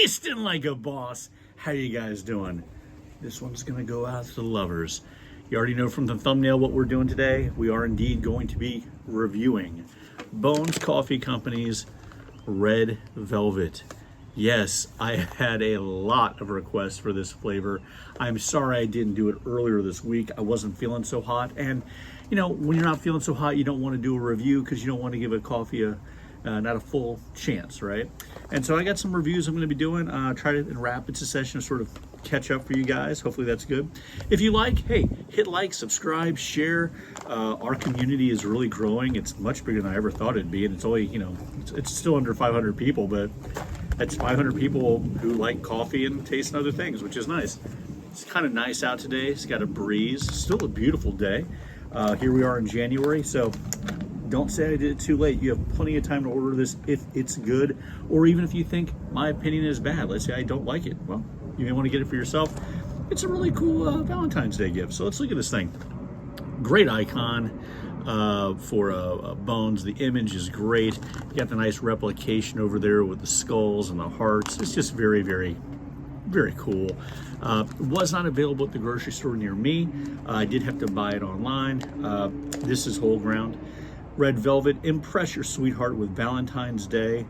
Tasting like a boss. How you guys doing? This one's gonna go out to the lovers. You already know from the thumbnail what we're doing today. We are indeed going to be reviewing Bones Coffee Company's Red Velvet. Yes, I had a lot of requests for this flavor. I'm sorry I didn't do it earlier this week. I wasn't feeling so hot. And you know, when you're not feeling so hot, you don't want to do a review because you don't want to give a coffee not a full chance, right? And so I got some reviews I'm going to be doing, try to in rapid succession sort of catch up for you guys. Hopefully that's good. If you like, hey, hit like, subscribe, share. Our community is really growing. It's much bigger than I ever thought it'd be, and it's only, you know, it's still under 500 people, but that's 500 people who like coffee and taste other things, which is nice. It's kind of nice out today. It's got a breeze. Still a beautiful day. Here we are in January, so don't say I did it too late. You have plenty of time to order this if it's good, or even if you think my opinion is bad. Let's say I don't like it. Well, you may want to get it for yourself. It's a really cool Valentine's Day gift. So let's look at this thing. Great icon for Bones. The image is great. You got the nice replication over there with the skulls and the hearts. It's just very, very, very cool. Was not available at the grocery store near me. I did have to buy it online. This is whole ground. Red Velvet, impress your sweetheart with Valentine's Day.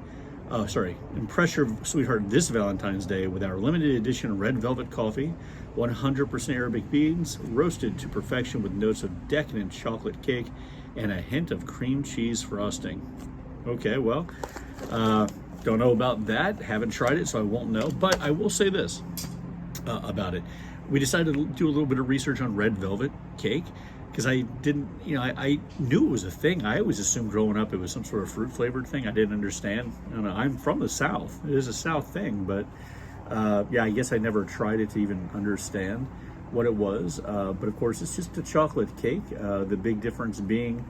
Impress your sweetheart this Valentine's Day with our limited edition Red Velvet coffee. 100% Arabic beans, roasted to perfection with notes of decadent chocolate cake and a hint of cream cheese frosting. Okay, well, don't know about that. Haven't tried it, so I won't know. But I will say this about it. We decided to do a little bit of research on Red Velvet cake because I didn't, you know, I knew it was a thing. I always assumed growing up it was some sort of fruit flavored thing. I didn't understand. I don't know, I'm from the South. It is a South thing, but yeah, I guess I never tried it to even understand what it was. But of course, it's just a chocolate cake. The big difference being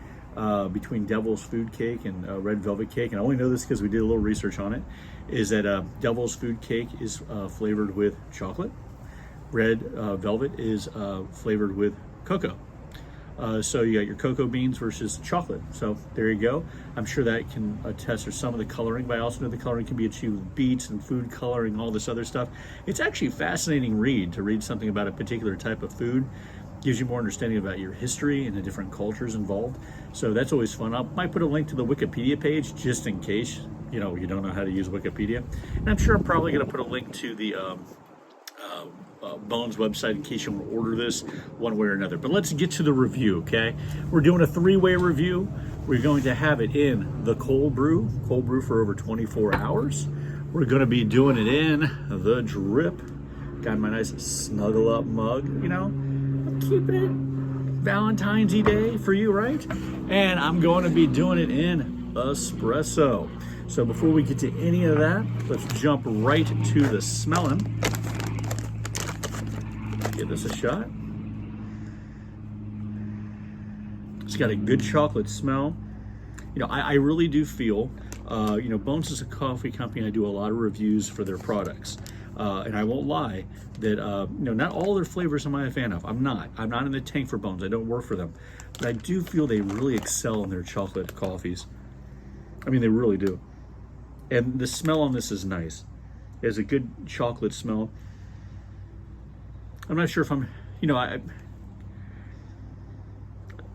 between Devil's Food Cake and Red Velvet Cake, and I only know this because we did a little research on it, is that Devil's Food Cake is flavored with chocolate. Red Velvet is flavored with cocoa. So you got your cocoa beans versus chocolate. So there you go. I'm sure that can attest to some of the coloring, but I also know the coloring can be achieved with beets and food coloring, all this other stuff. It's actually a fascinating read to read something about a particular type of food. Gives you more understanding about your history and the different cultures involved. So that's always fun. I might put a link to the Wikipedia page just in case, you know, you don't know how to use Wikipedia. And I'm sure I'm probably going to put a link to the Bones website in case you want to order this one way or another. But let's get to the review, okay? We're doing a three-way review. We're going to have it in the cold brew for over 24 hours. We're going to be doing it in the drip. Got my nice snuggle up mug, you know. I'm keeping it Valentine's Day for you, right? And I'm going to be doing it in espresso. So before we get to any of that, let's jump right to the smelling. Give this a shot. It's got a good chocolate smell. You know, I really do feel, you know, Bones is a coffee company. I do a lot of reviews for their products. And I won't lie that, you know, not all their flavors am I a fan of. I'm not in the tank for Bones. I don't work for them. But I do feel they really excel in their chocolate coffees. I mean, they really do. And the smell on this is nice. It has a good chocolate smell. I'm not sure if I'm, you know, I'm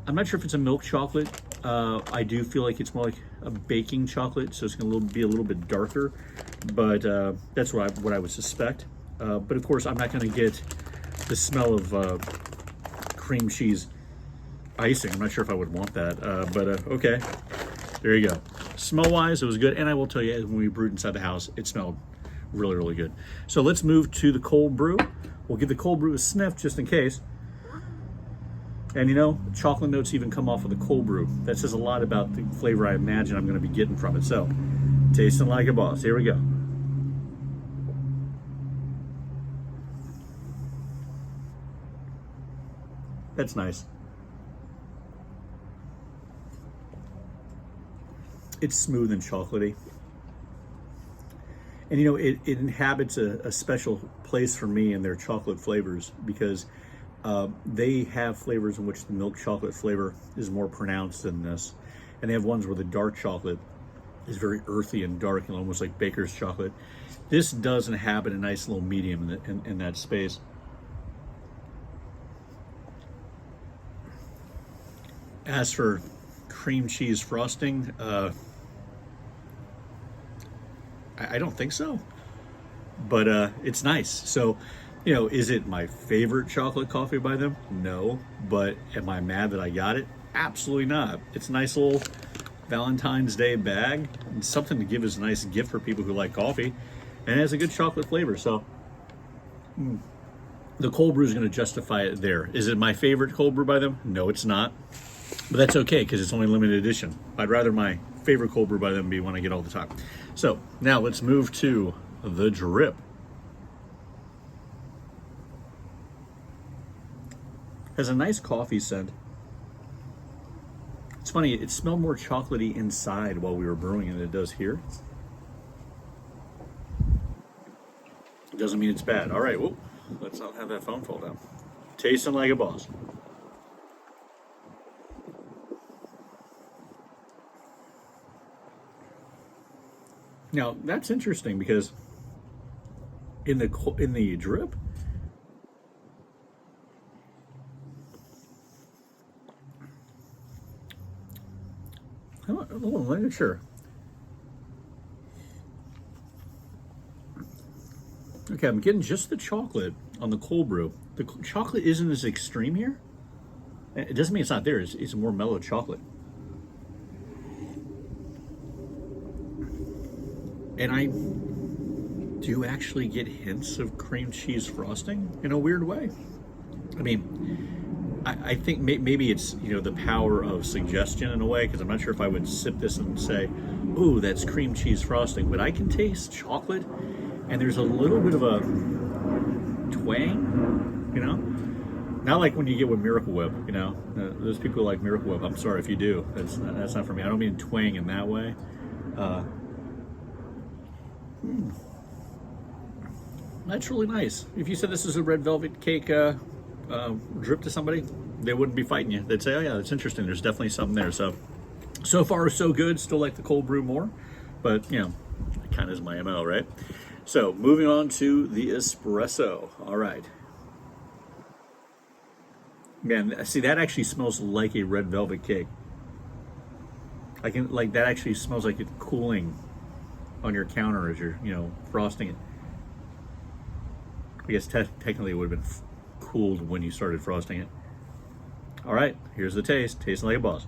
not sure if it's a milk chocolate. I do feel like it's more like a baking chocolate, so it's going to be a little bit darker. But that's what I would suspect. But of course, I'm not going to get the smell of cream cheese icing. I'm not sure if I would want that. But okay, there you go. Smell-wise, it was good. And I will tell you, when we brewed inside the house, it smelled really, really good. So let's move to the cold brew. We'll give the cold brew a sniff just in case. And you know, chocolate notes even come off of the cold brew. That says a lot about the flavor I imagine I'm going to be getting from it. So, tasting like a boss. Here we go. That's nice. It's smooth and chocolatey. And you know, it inhabits a special place for me in their chocolate flavors because they have flavors in which the milk chocolate flavor is more pronounced than this. And they have ones where the dark chocolate is very earthy and dark and almost like baker's chocolate. This does inhabit a nice little medium in that space. As for cream cheese frosting, I don't think so, but it's nice. So, you know, is it my favorite chocolate coffee by them? No, but am I mad that I got it? Absolutely not. It's a nice little Valentine's Day bag and something to give as a nice gift for people who like coffee, and it has a good chocolate flavor. So the cold brew is going to justify it there. Is it my favorite cold brew by them? No, it's not. But that's okay because it's only limited edition. I'd rather my favorite cold brew by them be one I get all the time. So now let's move to the drip. Has a nice coffee scent. It's funny, it smelled more chocolatey inside while we were brewing than it does here. It doesn't mean it's bad. All right, whoop, let's not have that phone fall down. Tasting like a boss. Now that's interesting because in the drip, let me sure. Okay, I'm getting just the chocolate on the cold brew. The chocolate isn't as extreme here. It doesn't mean it's not there. It's more mellow chocolate. And I do actually get hints of cream cheese frosting in a weird way. I mean, I think maybe it's, you know, the power of suggestion in a way, because I'm not sure if I would sip this and say, ooh, that's cream cheese frosting, but I can taste chocolate, and there's a little bit of a twang, you know? Not like when you get with Miracle Whip, you know? Those people who like Miracle Whip, I'm sorry if you do. That's not for me. I don't mean twang in that way. That's really nice. If you said this is a red velvet cake drip to somebody, they wouldn't be fighting you. They'd say, oh yeah, that's interesting. There's definitely something there. So far so good. Still like the cold brew more, but you know, it kind of is my MO, right? So moving on to the espresso. All right. Man, see, that actually smells like a red velvet cake. That actually smells like it's cooling on your counter as you're, you know, frosting it. I guess technically it would have been cooled when you started frosting it. All right, here's the taste. Tasting like a boss.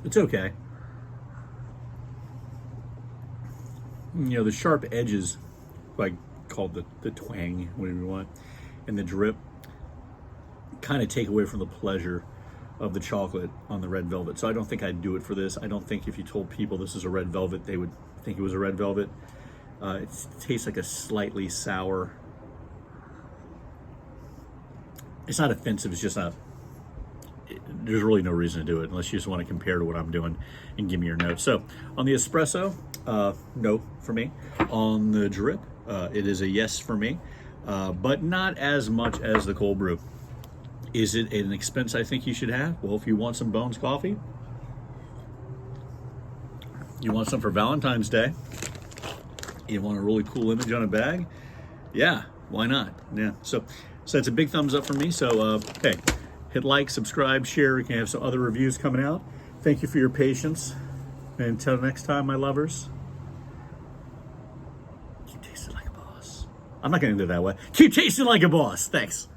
It's okay. You know, the sharp edges, like called the twang, whatever you want, and the drip kind of take away from the pleasure of the chocolate on the red velvet. So I don't think I'd do it for this. I don't think if you told people this is a red velvet, they would think it was a red velvet. It tastes like a slightly sour. It's not offensive, it's just not, there's really no reason to do it unless you just want to compare to what I'm doing and give me your notes. So on the espresso, no for me. On the drip, it is a yes for me, but not as much as the cold brew. Is it an expense I think you should have? Well, if you want some Bones coffee, you want some for Valentine's Day, you want a really cool image on a bag, yeah, why not? Yeah, so it's a big thumbs up for me. So, hey, hit like, subscribe, share. We can have some other reviews coming out. Thank you for your patience. And until next time, my lovers, keep tasting like a boss. I'm not going to do it that way. Keep tasting like a boss. Thanks.